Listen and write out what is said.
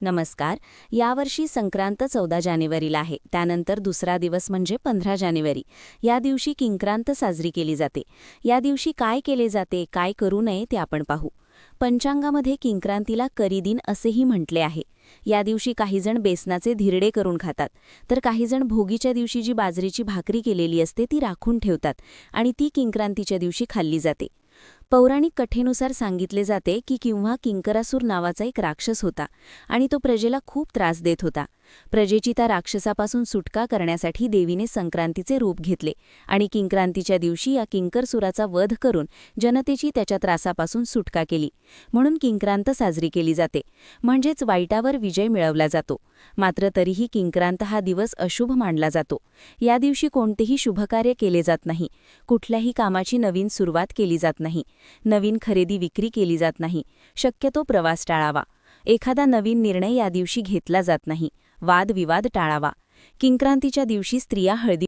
नमस्कार. यावर्षी संक्रांत 14 जानेवारीला आहे. त्यानंतर दुसरा दिवस म्हणजे 15 जानेवारी. या दिवशी किंक्रांत साजरी केली जाते. या दिवशी काय केले जाते, काय करू नये ते आपण पाहू. पंचांगामध्ये किंक्रांतीला करी असेही म्हटले आहे. या दिवशी काहीजण बेसनाचे धिरडे करून खातात, तर काहीजण भोगीच्या दिवशी जी बाजरीची भाकरी केलेली असते ती राखून ठेवतात आणि ती किंक्रांतीच्या दिवशी खाल्ली जाते. पौराणिक कथेनुसार सांगितले जाते की किंवा किंकरासूर नावाचा एक राक्षस होता आणि तो प्रजेला खूप त्रास देत होता. प्रजेची त्या राक्षसापासून सुटका करण्यासाठी देवीने संक्रांतीचे रूप घेतले आणि किंक्रांतीच्या दिवशी या किंकरसुराचा वध करून जनतेची त्याच्या त्रासापासून सुटका केली. म्हणून किंक्रांत साजरी केली जाते, म्हणजेच वाईटावर विजय मिळवला जातो. मात्र तरीही किंक्रांत हा दिवस अशुभ मानला जातो. या दिवशी कोणतेही शुभकार्य केले जात नाही, कुठल्याही कामाची नवीन सुरुवात केली जात नाही, नवीन खरेदी विक्री केली जात नाही. शक्यतो प्रवास टाळावा. एखादा नवीन निर्णय या दिवशी घेतला जात नाही. वादविवाद टाळावा. किंक्रांतीच्या दिवशी स्त्रिया हळदी